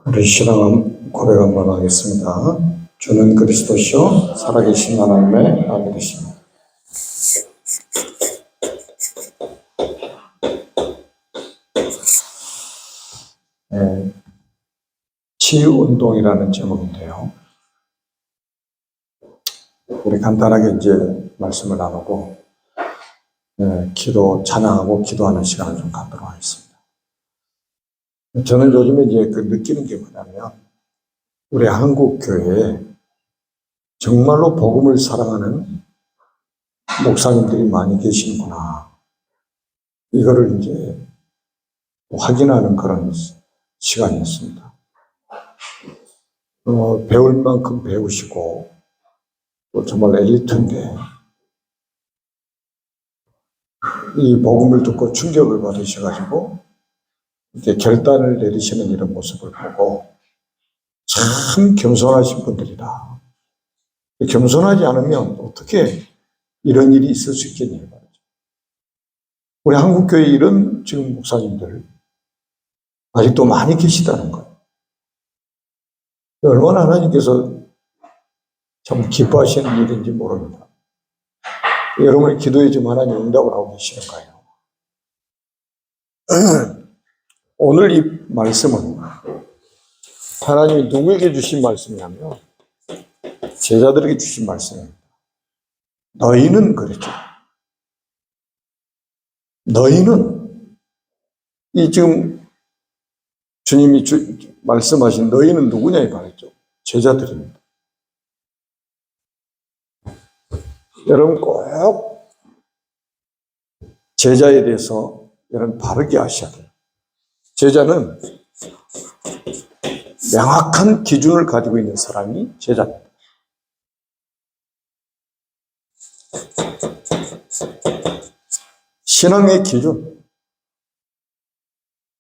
우리 신앙 고백 한번 하겠습니다. 주는 그리스도시요 살아계신 하나님의 아들이십니다. 네, 치유운동이라는 제목인데요. 우리 간단하게 이제 말씀을 나누고 찬양하고 기도하는 시간을 좀 갖도록 하겠습니다. 저는 요즘에 이제 느끼는 게 뭐냐면 우리 한국 교회에 정말로 복음을 사랑하는 목사님들이 많이 계시는구나. 이거를 이제 확인하는 그런 시간이었습니다. 배울 만큼 배우시고 또 정말 엘리트인데 이 복음을 듣고 충격을 받으셔가지고 이렇게 결단을 내리시는 이런 모습을 보고 참 겸손하신 분들이다. 겸손하지 않으면 어떻게 이런 일이 있을 수 있겠냐고 말이죠. 우리 한국교회에 이런 지금 목사님들 아직도 많이 계시다는 거예요. 얼마나 하나님께서 참 기뻐하시는 일인지 모릅니다. 여러분의 기도에 지금 하나님 응답을 하고 계시는 거예요. 오늘 이 말씀은 하나님이 누구에게 주신 말씀이냐면 제자들에게 주신 말씀입니다. 너희는 그랬죠. 너희는 이 지금 주님이 말씀하신 너희는 누구냐 이 말이죠. 제자들입니다. 여러분 꼭 제자에 대해서 여러분 바르게 아셔야 돼요. 제자는 명확한 기준을 가지고 있는 사람이 제자입니다. 신앙의 기준,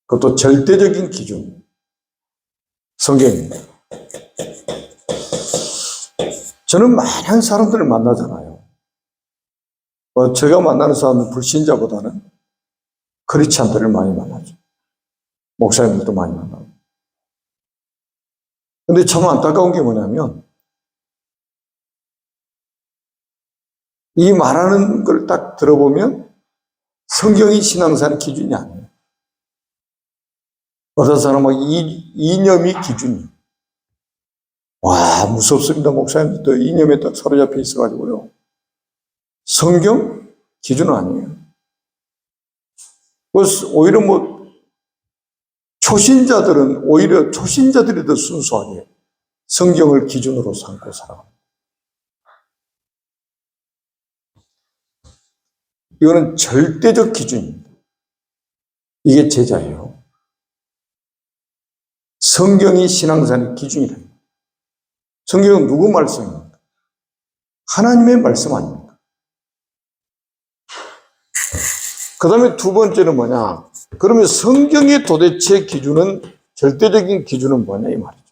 그것도 절대적인 기준, 성경입니다. 저는 많은 사람들을 만나잖아요. 제가 만나는 사람은 불신자보다는 크리스찬들을 많이 만나죠. 목사님들도 많이 만나고. 근데 참 안타까운 게 뭐냐면 이 말하는 걸 딱 들어보면 성경이 신앙사의 기준이 아니에요. 어떤 사람은 이념이 기준이에요. 와, 무섭습니다. 목사님들도 이념에 딱 사로잡혀 있어가지고요. 성경 기준은 아니에요. 오히려 초신자들은 오히려 초신자들이 더 순수하게 성경을 기준으로 삼고 살아갑니다. 이거는 절대적 기준입니다. 이게 제자예요. 성경이 신앙사의 기준이랍니다. 성경은 누구 말씀입니까? 하나님의 말씀 아닙니까? 그 다음에 두 번째는 뭐냐? 그러면 성경의 도대체 기준은, 절대적인 기준은 뭐냐 이 말이죠.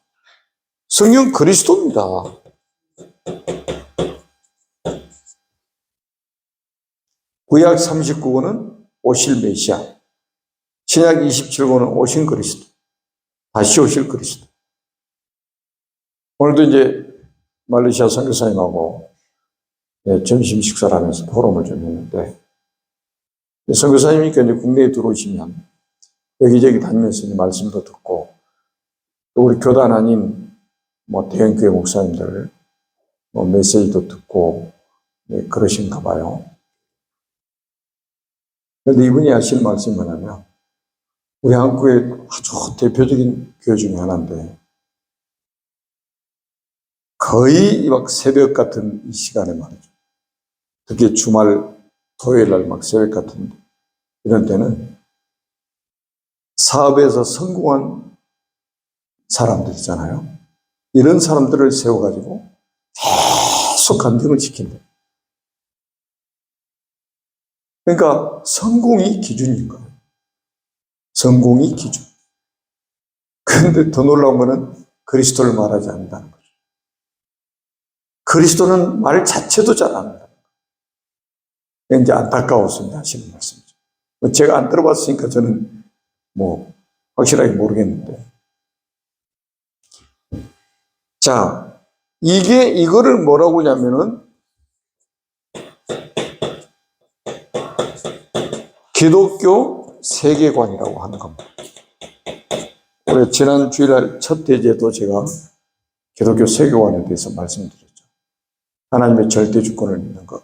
성경 그리스도입니다. 구약 39권은 오실 메시아, 신약 27권은 오신 그리스도, 다시 오실 그리스도. 오늘도 이제 말레이시아 선교사님하고 점심 식사를 하면서 포럼을 좀 했는데, 선교사님이 이제 국내에 들어오시면 여기저기 다니면서 이제 말씀도 듣고, 또 우리 교단 아닌 대형교회 목사님들 메시지도 듣고 그러신가 봐요. 그런데 이분이 하시는 말씀이 뭐냐면, 우리 한국의 아주 대표적인 교회 중에 하나인데, 거의 막 새벽 같은 이 시간에 말이죠. 특히 주말, 토요일 날 막 새벽 같은 이런 때는 사업에서 성공한 사람들 있잖아요. 이런 사람들을 세워가지고 계속 간증을 시킨다. 그러니까 성공이 기준인 거예요. 성공이 기준. 그런데 더 놀라운 거는 그리스도를 말하지 않는다는 거죠. 그리스도는 말 자체도 잘 안 한다. 이제 안타까웠습니다. 하시는 말씀이죠. 제가 안 들어봤으니까 저는 확실하게 모르겠는데, 자, 이거를 뭐라고 하냐면은 기독교 세계관이라고 하는 겁니다. 우리 지난 주일날 첫 대제도 제가 기독교 세계관에 대해서 말씀드렸죠. 하나님의 절대 주권을 믿는 것,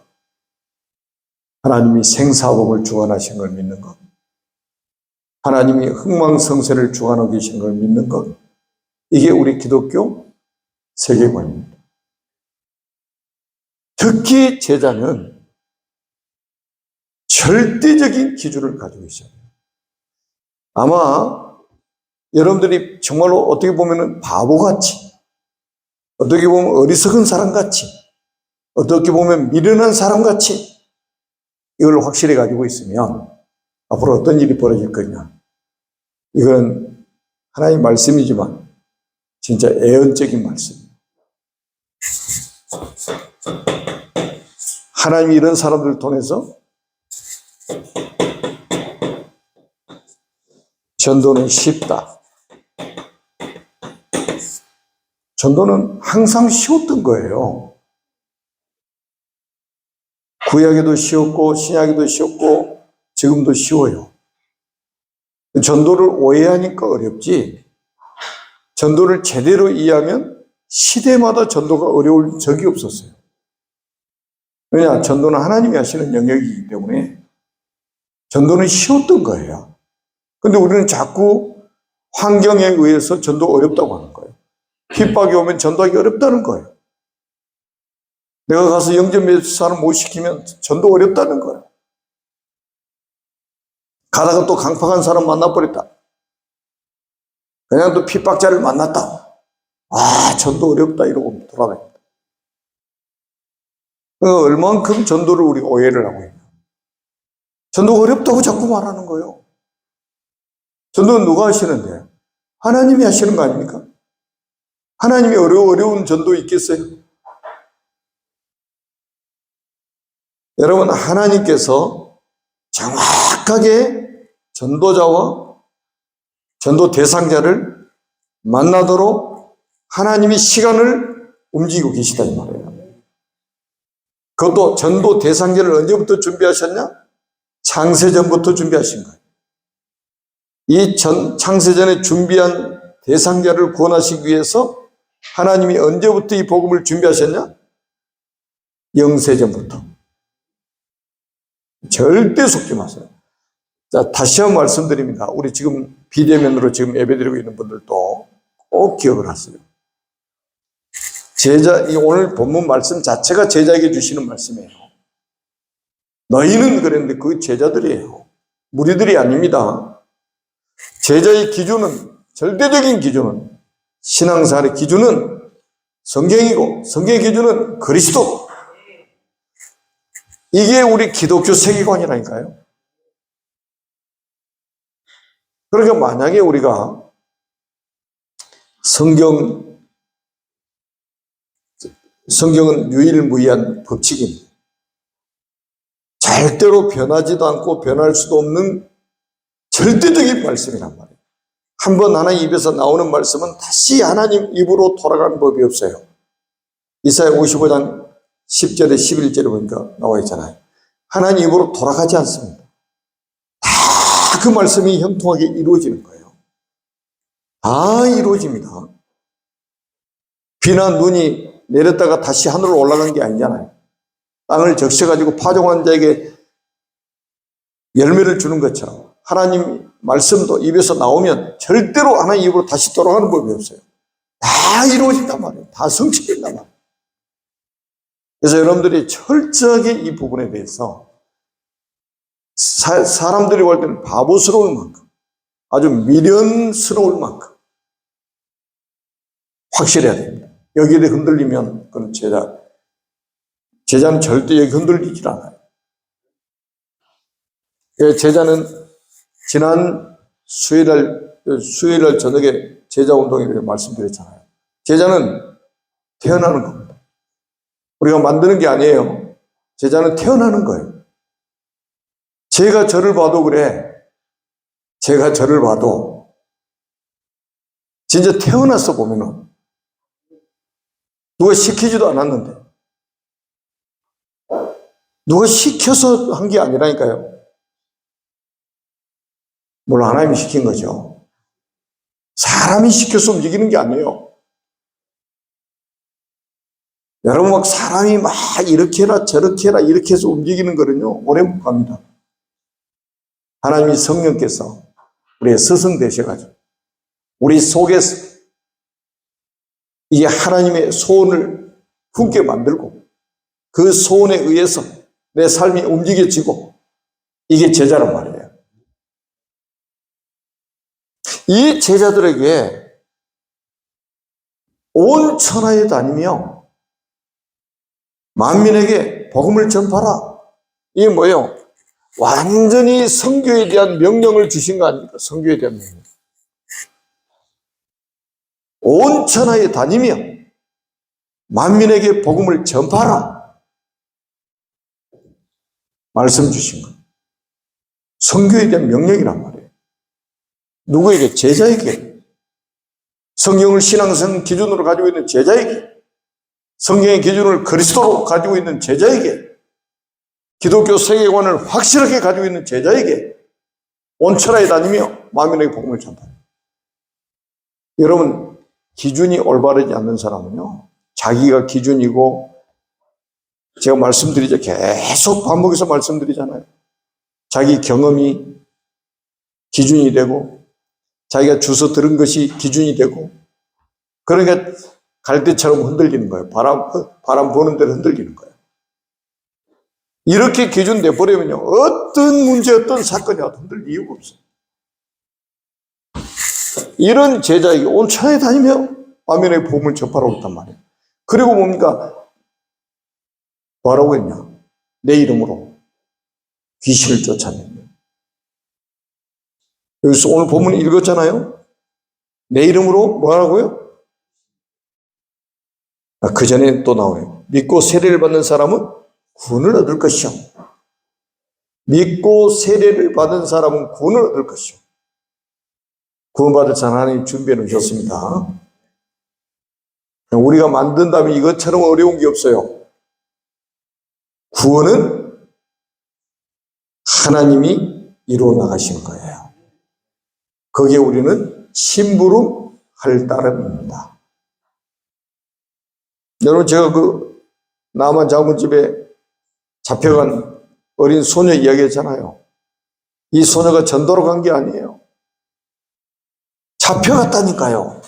하나님이 생사복을 주관하신 걸 믿는 것, 하나님이 흥망성쇠를 주관하고 계신 걸 믿는 것, 이게 우리 기독교 세계관입니다. 특히 제자는 절대적인 기준을 가지고 있어요. 아마 여러분들이 정말로 어떻게 보면 바보같이, 어떻게 보면 어리석은 사람같이, 어떻게 보면 미련한 사람같이 이걸 확실히 가지고 있으면 앞으로 어떤 일이 벌어질 거냐. 이건 하나님의 말씀이지만 진짜 애언적인 말씀이에요. 하나님이 이런 사람들을 통해서 전도는 쉽다. 전도는 항상 쉬웠던 거예요. 구약에도 쉬웠고 신약에도 쉬웠고 지금도 쉬워요. 전도를 오해하니까 어렵지, 전도를 제대로 이해하면 시대마다 전도가 어려울 적이 없었어요. 왜냐? 전도는 하나님이 하시는 영역이기 때문에 전도는 쉬웠던 거예요. 근데 우리는 자꾸 환경에 의해서 전도 어렵다고 하는 거예요. 핍박이 오면 전도하기 어렵다는 거예요. 내가 가서 영접 몇 사람 못 시키면 전도 어렵다는 거예요. 가다가 또 강팍한 사람 만나버렸다. 그냥 또 핍박자를 만났다. 아, 전도 어렵다 이러고 돌아다닙니다. 그러니까 얼만큼 전도를 우리가 오해를 하고 있냐. 전도가 어렵다고 자꾸 말하는 거예요. 전도는 누가 하시는데? 하나님이 하시는 거 아닙니까? 하나님이 어려운 전도 있겠어요? 여러분, 하나님께서 정확하게 전도자와 전도 대상자를 만나도록 하나님이 시간을 움직이고 계시다 이 말이에요. 그것도 전도 대상자를 언제부터 준비하셨냐? 창세전부터 준비하신 거예요. 이 창세전에 준비한 대상자를 구원하시기 위해서 하나님이 언제부터 이 복음을 준비하셨냐? 영세전부터. 절대 속지 마세요. 자, 다시 한번 말씀드립니다. 우리 지금 비대면으로 지금 예배드리고 있는 분들도 꼭 기억을 하세요. 오늘 본문 말씀 자체가 제자에게 주시는 말씀이에요. 너희는 그랬는데 그 제자들이에요. 무리들이 아닙니다. 제자의 기준은, 절대적인 기준은, 신앙생활의 기준은 성경이고 성경의 기준은 그리스도. 이게 우리 기독교 세계관이라니까요. 그러니까 만약에 우리가 성경은 유일무이한 법칙입니다. 절대로 변하지도 않고 변할 수도 없는 절대적인 말씀이란 말이에요. 한번 하나님 입에서 나오는 말씀은 다시 하나님 입으로 돌아가는 법이 없어요. 이사야 55장 10절에 11절에 보니까 나와 있잖아요. 하나님 입으로 돌아가지 않습니다. 다 그 말씀이 형통하게 이루어지는 거예요. 다 이루어집니다. 비나 눈이 내렸다가 다시 하늘로 올라간 게 아니잖아요. 땅을 적셔가지고 파종한 자에게 열매를 주는 것처럼 하나님 말씀도 입에서 나오면 절대로 하나님 입으로 다시 돌아가는 법이 없어요. 다 이루어진단 말이에요. 다 성취된단 말이에요. 그래서 여러분들이 철저하게 이 부분에 대해서 사람들이 볼 때는 바보스러울 만큼, 아주 미련스러울 만큼 확실해야 됩니다. 여기에 대해 흔들리면 그건 제자는 절대 여기 흔들리질 않아요. 제자는 지난 수요일날 저녁에 제자운동에 대해 말씀드렸잖아요. 제자는 태어나는 겁니다. 우리가 만드는 게 아니에요. 제자는 태어나는 거예요. 제가 저를 봐도 그래. 제가 저를 봐도 진짜 태어나서 보면은 누가 시키지도 않았는데. 누가 시켜서 한 게 아니라니까요. 물론 하나님이 시킨 거죠. 사람이 시켜서 움직이는 게 아니에요. 여러분 막 사람이 막 이렇게 해라 저렇게 해라 이렇게 해서 움직이는 거는요 오래 못 갑니다. 하나님이 성령께서 우리의 스승 되셔가지고 우리 속에서 이게 하나님의 소원을 품게 만들고 그 소원에 의해서 내 삶이 움직여지고 이게 제자란 말이에요. 이 제자들에게 온 천하에 다니며 만민에게 복음을 전파라. 이게 뭐예요? 완전히 선교에 대한 명령을 주신 거 아닙니까? 선교에 대한 명령. 온 천하에 다니며 만민에게 복음을 전파라. 말씀 주신 거. 선교에 대한 명령이란 말이에요. 누구에게? 제자에게. 성경을 신앙성 기준으로 가지고 있는 제자에게. 성경의 기준을 그리스도로 가지고 있는 제자에게. 기독교 세계관을 확실하게 가지고 있는 제자에게 온 천하에 다니며 만민에게 복음을 전파해요. 여러분, 기준이 올바르지 않는 사람은요, 자기가 기준이고, 제가 말씀드리죠. 계속 반복해서 말씀드리잖아요. 자기 경험이 기준이 되고, 자기가 주워 들은 것이 기준이 되고, 그러니까 갈대처럼 흔들리는 거예요. 바람 부는 대로 흔들리는 거예요. 이렇게 기준 내버리면요, 어떤 문제, 어떤 사건이 와도 흔들 이유가 없어요. 이런 제자에게 온 천하에 다니며 만민에게 복음을 전파하고 있단 말이에요. 그리고 뭡니까? 뭐라고 했냐? 내 이름으로 귀신을 쫓아내며. 여기서 오늘 본문 읽었잖아요? 내 이름으로 뭐라고요? 그 전에 또 나오네요. 믿고 세례를 받는 사람은 구원을 얻을 것이요. 믿고 세례를 받은 사람은 구원을 얻을 것이요. 구원받을 자 하나님 준비해 놓으셨습니다. 우리가 만든다면 이것처럼 어려운 게 없어요. 구원은 하나님이 이루어 나가신 거예요. 거기에 우리는 심부름할 따름입니다. 여러분, 제가 그 나만 장군집에 잡혀간 어린 소녀 이야기했잖아요. 이 소녀가 전도로 간 게 아니에요. 잡혀갔다니까요.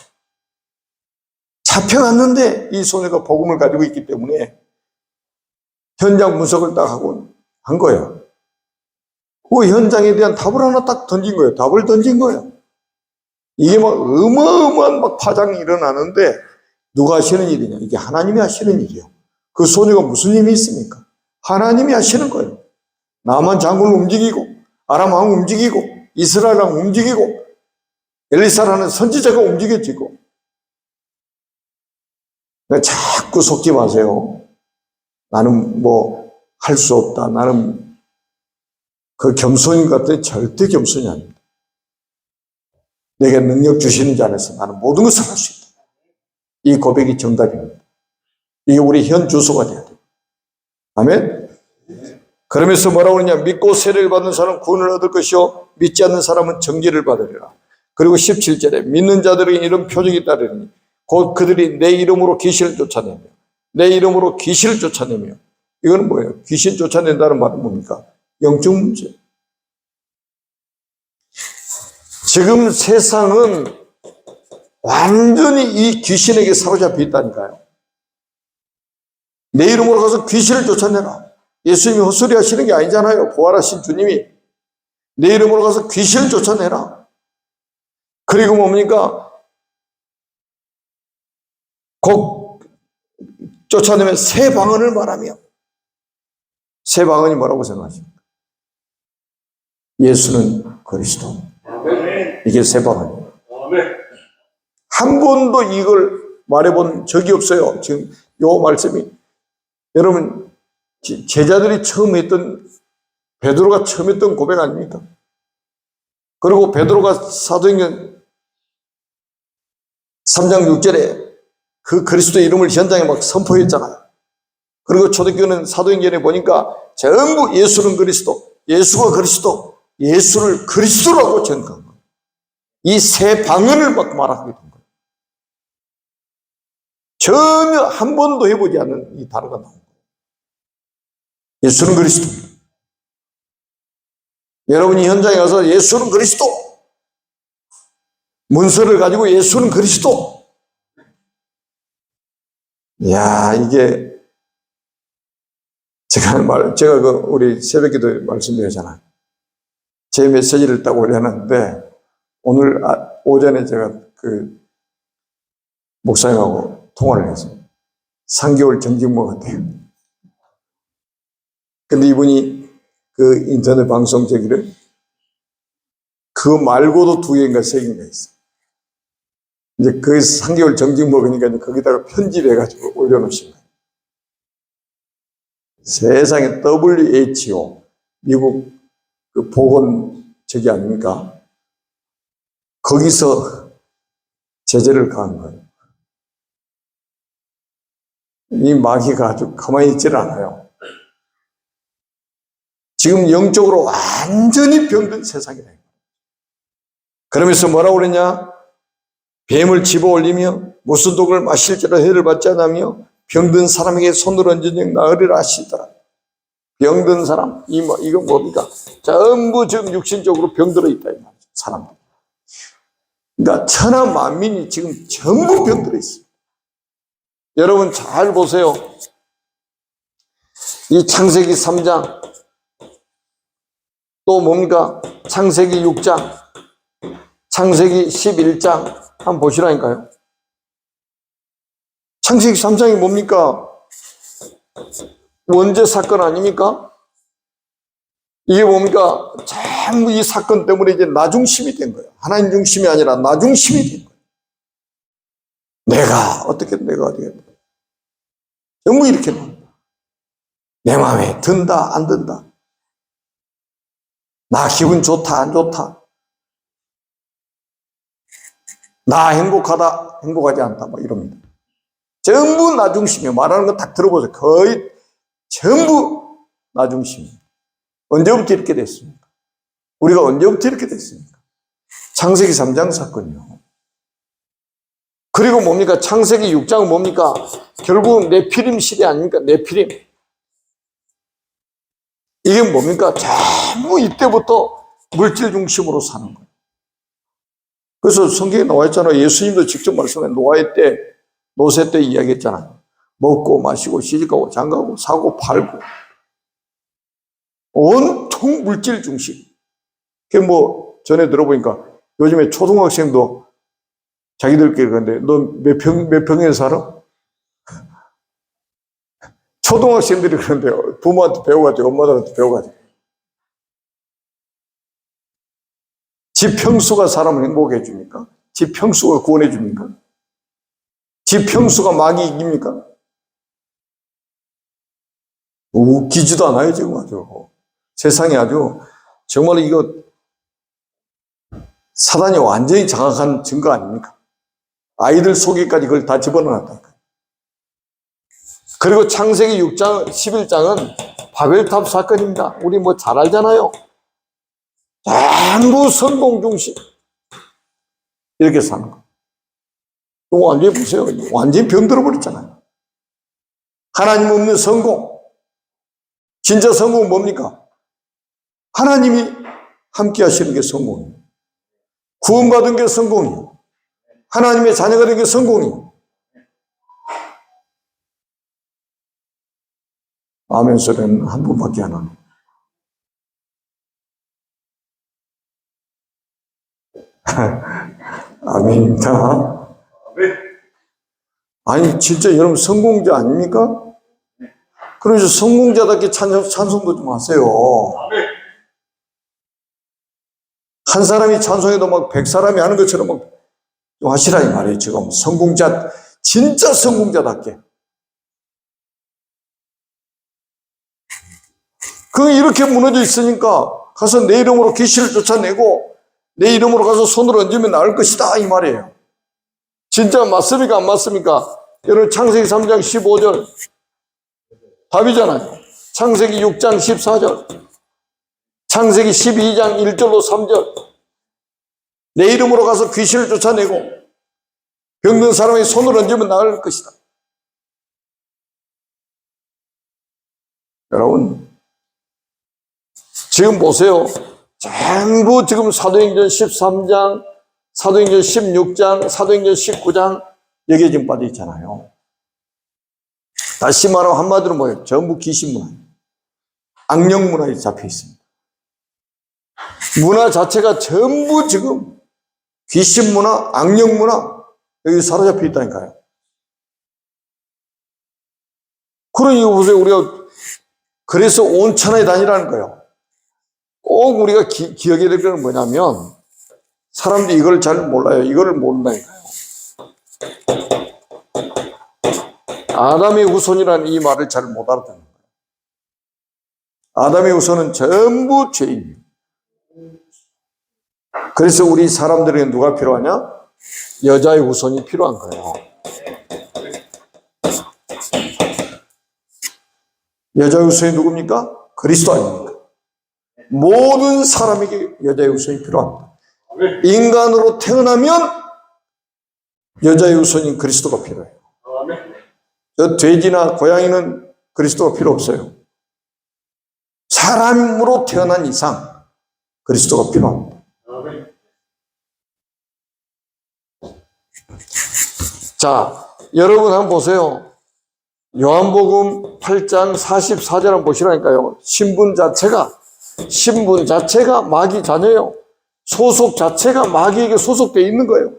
잡혀갔는데 이 소녀가 복음을 가지고 있기 때문에 현장 분석을 딱 하고 한 거예요. 그 현장에 대한 답을 하나 딱 던진 거예요. 답을 던진 거예요. 이게 막 어마어마한 막 파장이 일어나는데 누가 하시는 일이냐? 이게 하나님이 하시는 일이에요. 그 소녀가 무슨 힘이 있습니까? 하나님이 하시는 거예요. 나만 장군을 움직이고 아람 왕을 움직이고 이스라엘 왕을 움직이고 엘리사라는 선지자가 움직여지고. 자꾸 속지 마세요. 나는 뭐 할 수 없다. 나는 그 겸손인 것 같아. 절대 겸손이 아닙니다. 내게 능력 주시는 자 안에서 나는 모든 것을 할 수 있다. 이 고백이 정답입니다. 이게 우리 현 주소가 돼야 돼요. 아멘? 그러면서 뭐라고 그러냐? 믿고 세례를 받는 사람은 구원을 얻을 것이요 믿지 않는 사람은 정죄를 받으리라. 그리고 17절에 믿는 자들에게 이런 표적이 따르니 곧 그들이 내 이름으로 귀신을 쫓아내며 내 이름으로 귀신을 쫓아내며. 이거는 뭐예요? 귀신 쫓아낸다는 말은 뭡니까? 영적 문제. 지금 세상은 완전히 이 귀신에게 사로잡혀 있다니까요. 내 이름으로 가서 귀신을 쫓아내라. 예수님이 헛소리 하시는 게 아니잖아요. 부활하신 주님이 내 이름으로 가서 귀신을 쫓아내라. 그리고 뭡니까? 곧 쫓아내면 새 방언을 말하며. 새 방언이 뭐라고 생각하십니까? 예수는 그리스도. 이게 새 방언이에요. 한 번도 이걸 말해본 적이 없어요. 지금 요 말씀이. 여러분, 제자들이 처음 했던, 베드로가 처음 했던 고백 아닙니까? 그리고 베드로가 사도행전 3장 6절에 그 그리스도의 이름을 현장에 막 선포했잖아요. 그리고 초대교회는 사도행전에 보니까 전부 예수는 그리스도, 예수가 그리스도, 예수를 그리스도라고 전가한 거예요. 이 세 방언을 막 말하게 된 거예요. 전혀 한 번도 해보지 않은 이 단어가 나온 거예요. 예수는 그리스도. 여러분이 현장에 가서 예수는 그리스도, 문서를 가지고 예수는 그리스도. 이야, 이게 제가 우리 새벽기도에 말씀드렸잖아요. 제 메시지를 딱 올려놨는데 오늘 오전에 제가 그 목사님하고 통화를 했어요. 3개월 정직모 같아요. 근데 이분이 그 인터넷 방송 저기를 그거 말고도 2개인가 3개인가 있어요. 이제 그 3개월 정직 먹으니까 이제 거기다가 편집해가지고 올려놓으신 거예요. 세상에 WHO, 미국 그 보건 저기 아닙니까? 거기서 제재를 가한 거예요. 이 마귀가 아주 가만히 있질 않아요. 지금 영적으로 완전히 병든 세상이다. 그러면서 뭐라고 그랬냐? 뱀을 집어올리며 무슨 독을 마실지라 해를 받지 않으며 병든 사람에게 손을 얹은 나으리라 하시더라. 병든 사람, 이거 뭡니까? 전부 지금 육신적으로 병들어 있다, 이 말이죠, 사람들. 그러니까 천하 만민이 지금 전부 병들어 있어요. 여러분 잘 보세요. 이 창세기 3장, 또 뭡니까? 창세기 6장, 창세기 11장, 한번 보시라니까요. 창세기 3장이 뭡니까? 원죄 사건 아닙니까? 이게 뭡니까? 전부 이 사건 때문에 이제 나중심이 된 거예요. 하나님 중심이 아니라 나중심이 된 거예요. 내가 어떻게 전부 이렇게 나온다. 내 마음에 든다 안 든다. 나 기분 좋다 안 좋다. 나 행복하다 행복하지 않다 뭐 이럽니다. 전부 나중심이에요. 말하는 거 딱 들어보세요. 거의 전부 나중심이에요. 언제부터 이렇게 됐습니까? 우리가 언제부터 이렇게 됐습니까? 창세기 3장 사건이요. 그리고 뭡니까? 창세기 6장은 뭡니까? 결국 네피림 시대 아닙니까? 네피림. 이게 뭡니까? 전부 이때부터 물질 중심으로 사는 거예요. 그래서 성경에 나와 있잖아요. 예수님도 직접 말씀해 노아의 때, 노세 때 이야기했잖아요. 먹고 마시고 시집가고 장가고 사고 팔고 온통 물질 중심. 그게 뭐 전에 들어보니까 요즘에 초등학생도 자기들끼리 그런데 너 몇 평에 살아? 초등학생들이 그런데 부모한테 배워가지고 엄마들한테 배워가지고 집 평수가 사람을 행복해 줍니까? 집 평수가 구원해 줍니까? 집 평수가 마귀 이깁니까? 웃기지도 않아요 지금 아주. 세상이 아주 정말 이거 사단이 완전히 장악한 증거 아닙니까? 아이들 속에까지 그걸 다 집어넣었다니까. 그리고 창세기 6장, 11장은 바벨탑 사건입니다. 우리 뭐 잘 알잖아요. 전부 성공 중심. 이렇게 사는 거. 완전히 보세요. 완전히 병들어 버렸잖아요. 하나님 없는 성공. 진짜 성공은 뭡니까? 하나님이 함께 하시는 게 성공이에요. 구원받은 게 성공이에요. 하나님의 자녀가 된 게 성공이에요. 아멘 소리는 한 번밖에 안 하네. 아멘입니다. 아니 진짜 여러분 성공자 아닙니까? 그래서 성공자답게 찬송도 좀 하세요. 한 사람이 찬송해도 막 100사람이 하는 것처럼 막 좀 하시라 이 말이에요. 지금 성공자, 진짜 성공자답게. 그 이렇게 무너져 있으니까 가서 내 이름으로 귀신을 쫓아내고 내 이름으로 가서 손을 얹으면 나을 것이다 이 말이에요. 진짜 맞습니까 안 맞습니까? 여러분 창세기 3장 15절 답이잖아요. 창세기 6장 14절, 창세기 12장 1절로 3절. 내 이름으로 가서 귀신을 쫓아내고 병든 사람의 손을 얹으면 나을 것이다. 여러분 지금 보세요. 전부 지금 사도행전 13장, 사도행전 16장, 사도행전 19장 여기에 지금 빠져 있잖아요. 다시 말하면 한마디로 뭐예요? 전부 귀신문화, 악령문화에 잡혀 있습니다. 문화 자체가 전부 지금 귀신문화, 악령문화 여기 사로잡혀 있다니까요. 그러니 보세요. 우리가 그래서 온천에 다니라는 거예요. 꼭 우리가 기억해야 될 건 뭐냐면 사람들이 이걸 잘 몰라요. 이거를 모른다니까요. 아담의 후손이라는 이 말을 잘 못 알아듣는 거예요. 아담의 후손은 전부 죄인이에요. 그래서 우리 사람들에게 누가 필요하냐? 여자의 후손이 필요한 거예요. 여자의 후손이 누굽니까? 그리스도 아닙니까? 모든 사람에게 여자의 후손이 필요합니다. 인간으로 태어나면 여자의 후손인 그리스도가 필요해요. 저 돼지나 고양이는 그리스도가 필요 없어요. 사람으로 태어난 이상 그리스도가 필요합니다. 자, 여러분 한번 보세요. 요한복음 8장 44절 한번 보시라니까요. 신분 자체가 마귀 자녀예요. 소속 자체가 마귀에게 소속되어 있는 거예요.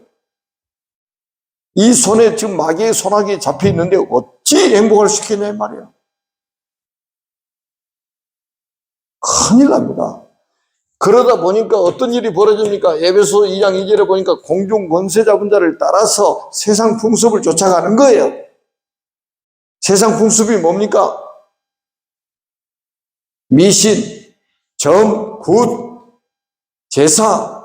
이 손에 지금 마귀의 손아귀에 잡혀 있는데 어찌 행복할 수 있겠냐 이 말이에요. 큰일 납니다. 그러다 보니까 어떤 일이 벌어집니까? 에베소 2장 2절에 보니까 공중 권세 잡은 자를 따라서 세상 풍습을 쫓아가는 거예요. 세상 풍습이 뭡니까? 미신, 점, 굿, 제사,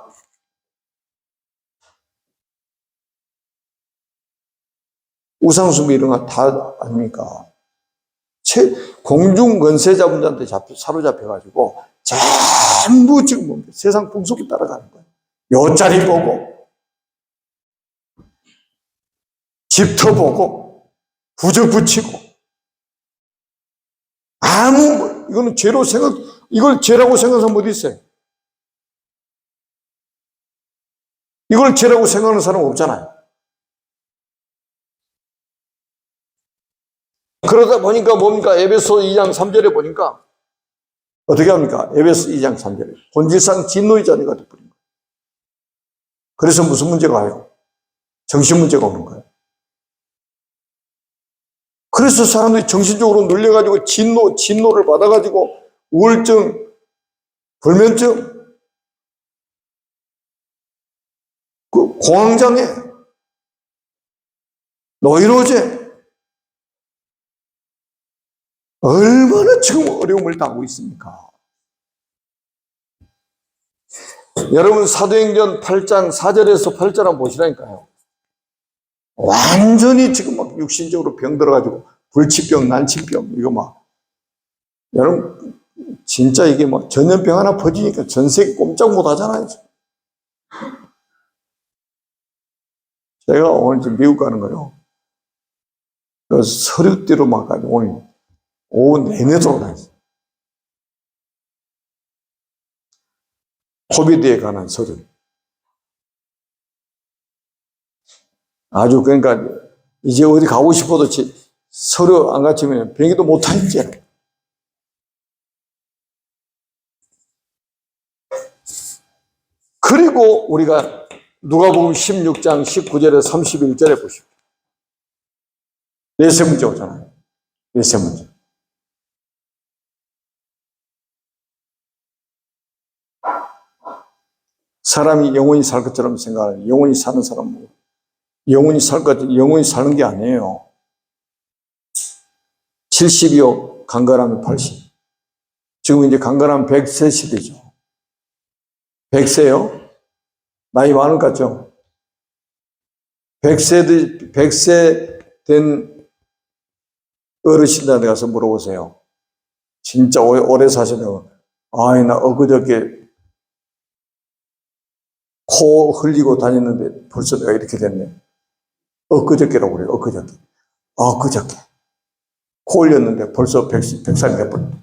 우상숭배 이런 거 다 아닙니까? 공중 권세 잡은 자한테 사로잡혀가지고 전부 지금 세상 풍속을 따라가는 거예요. 요짜리 보고, 집터 보고, 부적 붙이고, 이거는 죄로 이걸 죄라고 생각하는 사람 어디 있어요? 이걸 죄라고 생각하는 사람 없잖아요. 그러다 보니까 뭡니까? 에베소 2장 3절에 보니까 어떻게 합니까? 에베소 2장 3절에 본질상 진노의 자녀가 되어버린 거예요. 그래서 무슨 문제가 와요? 정신 문제가 오는 거예요. 그래서 사람들이 정신적으로 눌려가지고 진노를 받아가지고 우울증, 불면증, 공황장애, 노이로제, 얼마나 지금 어려움을 당하고 있습니까? 여러분 사도행전 8장 4절에서 8절 한번 보시라니까요. 완전히 지금 막 육신적으로 병 들어가지고 불치병, 난치병 이거 막 여러분 진짜 이게 막 전염병 하나 퍼지니까 전 세계 꼼짝 못 하잖아요. 제가 오늘 지금 미국 가는 거요. 그 서류띠로 막 가지고 오늘 오후 내내 돌아다녔어요. 코비드에 관한 서류. 아주 그러니까 이제 어디 가고 싶어도 서류 안 갖추면 비행기도 못 타 이제. 그리고 우리가 누가복음 16장 19절에 31절에 보십시오. 내세 문제 오잖아요. 내세 문제. 사람이 영원히 살 것처럼 생각하는 영원히 사는 사람은 영원히 살 것, 영원히 사는 게 아니에요. 70이요, 강건하면 80. 지금 이제 강건하면 100세 시대죠. 100세요? 나이 많을 것 같죠? 100세 된 어르신들한테 가서 물어보세요. 진짜 오래 사시면, 아이, 나 엊그저께 코 흘리고 다녔는데 벌써 내가 이렇게 됐네. 엊그저께라고 그래요, 엊그저께. 엊그저께. 코 흘렸는데 벌써 100살이 돼버렸다.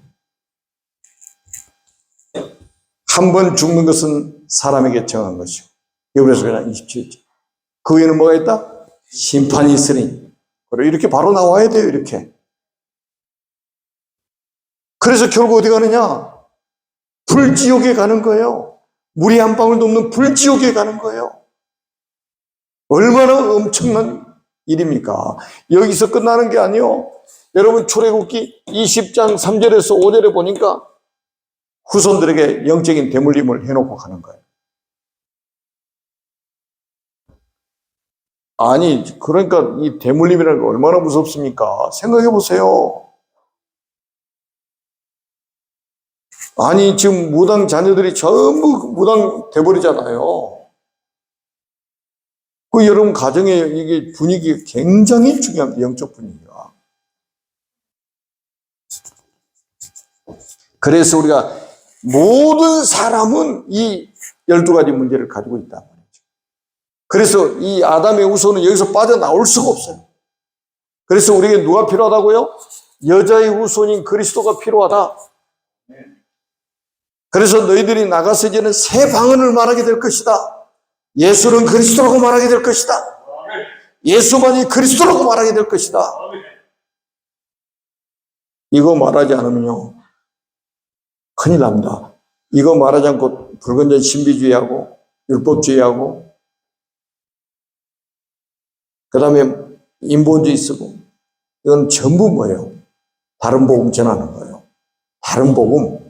한 번 죽는 것은 사람에게 정한 것이고, 그래서 그냥 27절. 그 위에는 뭐가 있다? 심판이 있으니. 그래, 이렇게 바로 나와야 돼요, 이렇게. 그래서 결국 어디 가느냐? 불지옥에 가는 거예요. 물이 한 방울도 없는 불지옥에 가는 거예요. 얼마나 엄청난 일입니까? 여기서 끝나는 게 아니요. 여러분, 출애굽기 20장 3절에서 5절에 보니까 후손들에게 영적인 대물림을 해놓고 가는 거예요. 아니, 그러니까 이 대물림이라는 게 얼마나 무섭습니까? 생각해 보세요. 아니, 지금 무당 자녀들이 전부 무당 돼버리잖아요. 그 여러분 가정에 이게 분위기 굉장히 중요합니다. 영적 분위기가. 그래서 우리가 모든 사람은 이 12가지 문제를 가지고 있단 말이죠. 그래서 이 아담의 후손은 여기서 빠져나올 수가 없어요. 그래서 우리에게 누가 필요하다고요? 여자의 후손인 그리스도가 필요하다. 그래서 너희들이 나가서 이제는 새 방언을 말하게 될 것이다. 예수는 그리스도라고 말하게 될 것이다. 예수만이 그리스도라고 말하게 될 것이다. 이거 말하지 않으면요, 큰일 납니다. 이거 말하지 않고 불건전 신비주의하고 율법주의하고 그 다음에 인본주의 쓰고, 이건 전부 뭐예요? 다른 복음 전하는 거예요. 다른 복음.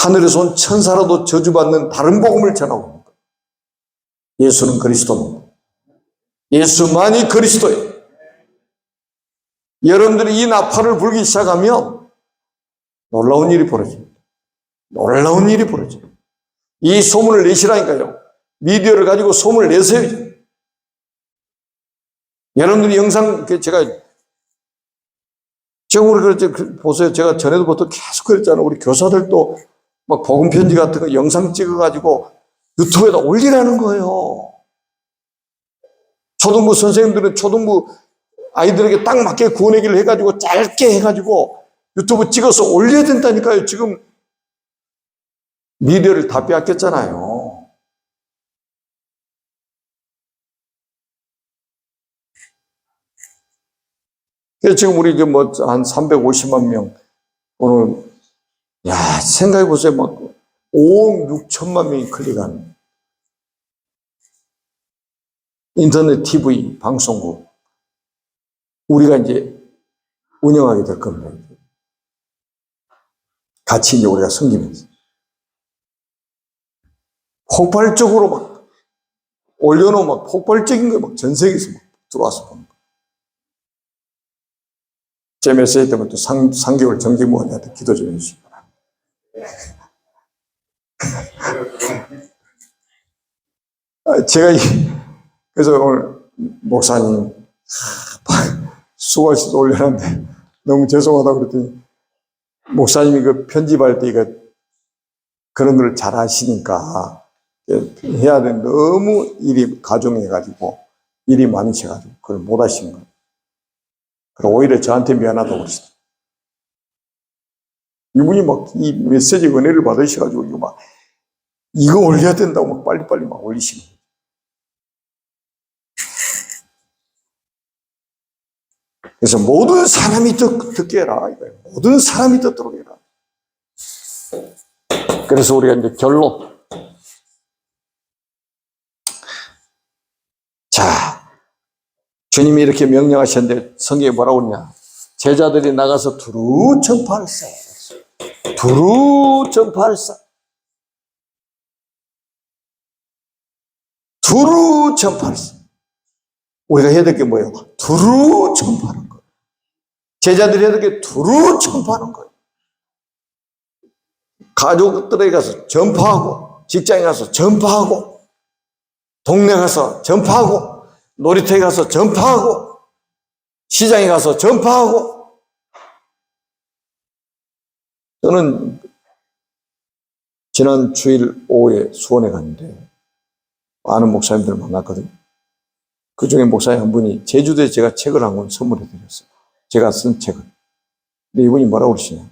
하늘에서 온 천사라도 저주받는 다른 복음을 전하고 있는 거예요. 예수는 그리스도입니다. 예수만이 그리스도예요. 여러분들이 이 나팔을 불기 시작하면 놀라운 일이 벌어집니다. 놀라운 일이 벌어집니다. 이 소문을 내시라니까요. 미디어를 가지고 소문을 내세요. 여러분들이 영상, 제가 우리 보세요. 제가 전에도부터 계속 그랬잖아요. 우리 교사들도 막 복음 편지 같은 거 영상 찍어가지고 유튜브에다 올리라는 거예요. 초등부 선생님들은 초등부 아이들에게 딱 맞게 구원얘기를 해가지고 짧게 해가지고 유튜브 찍어서 올려야 된다니까요. 지금 미디어를 다 빼앗겼잖아요. 그래서 지금 우리 뭐 한 350만 명 오늘, 야, 생각해 보세요. 막 5억 6천만 명이 클릭한 인터넷 TV 방송국 우리가 이제 운영하게 될 겁니다. 같이 이제 우리가 섬기면서 폭발적으로 막 올려놓은 막 폭발적인 거 막 전 세계에서 막 들어와서 보는 거예요. 제 메시지 때문에 또 3개월 정기모원한테 기도 좀 해주시기 바랍니다. 제가 그래서 오늘 목사님 수고하셔서 올려놨는데 너무 죄송하다고 그랬더니 목사님이 그 편집할 때 이거 그런 걸 잘 하시니까 해야 되는데 너무 일이 가중해가지고 일이 많으셔가지고 그걸 못 하시는 거예요. 그리고 오히려 저한테 미안하다고 그러시더라고요. 이분이 막 이 메시지 은혜를 받으셔가지고 이거 올려야 된다고 막 빨리빨리 막 올리시는 거예요. 그래서 모든 사람이 듣게 해라 이거예요. 모든 사람이 듣도록 해라. 그래서 우리가 이제 결론. 자, 주님이 이렇게 명령하셨는데 성경에 뭐라고 그러냐? 제자들이 나가서 두루 전파할세. 두루 전파할세. 두루 전파할세. 우리가 해야 될 게 뭐예요? 두루 전파하는 거예요. 제자들이 해야 될 게 두루 전파하는 거예요. 가족들에게 가서 전파하고, 직장에 가서 전파하고, 동네 가서 전파하고, 놀이터에 가서 전파하고, 시장에 가서 전파하고. 저는 지난 주일 오후에 수원에 갔는데 많은 목사님들을 만났거든요. 그 중에 목사님 한 분이 제주도에 제가 책을 한 권 선물해 드렸어요. 제가 쓴 책을. 근데 이분이 뭐라고 그러시냐.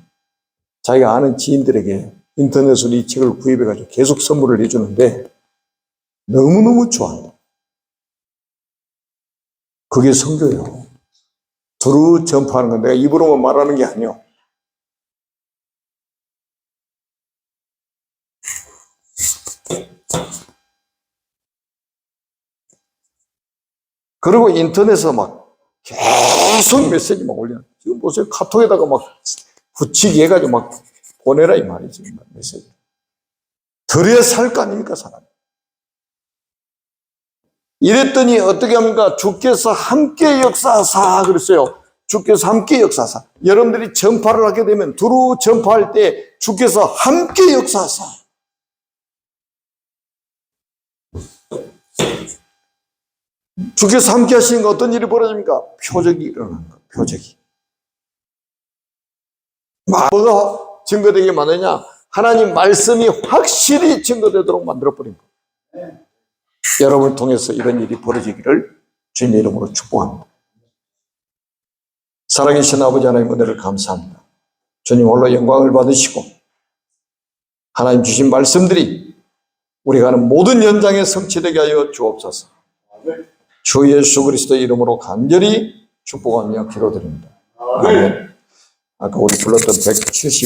자기가 아는 지인들에게 인터넷으로 이 책을 구입해가지고 계속 선물을 해주는데 너무너무 좋아한다. 그게 선교예요. 두루 전파하는 건 내가 입으로만 말하는 게 아니요. 그리고 인터넷에서 막 계속 메시지 막 올려. 지금 보세요. 카톡에다가 막 붙이기 해가지고 막 보내라 이 말이지. 메시지. 그래야 살 거 아닙니까, 사람. 이랬더니 어떻게 합니까? 주께서 함께 역사하사 그랬어요. 주께서 함께 역사하사. 여러분들이 전파를 하게 되면 두루 전파할 때 주께서 함께 역사하사. 주께서 함께 하시니까 어떤 일이 벌어집니까? 표적이 일어나는 거예요. 표적이. 뭐가 증거되게 만드냐? 하나님 말씀이 확실히 증거되도록 만들어버린 거예요. 여러분을 통해서 이런 일이 벌어지기를 주님의 이름으로 축복합니다. 살아계신 아버지 하나님 은혜를 감사합니다. 주님 홀로 영광을 받으시고 하나님 주신 말씀들이 우리가 하는 모든 현장에 성취되게 하여 주옵소서. 주 예수 그리스도의 이름으로 간절히 축복하며 기도드립니다. 아멘. 아까 우리 불렀던 170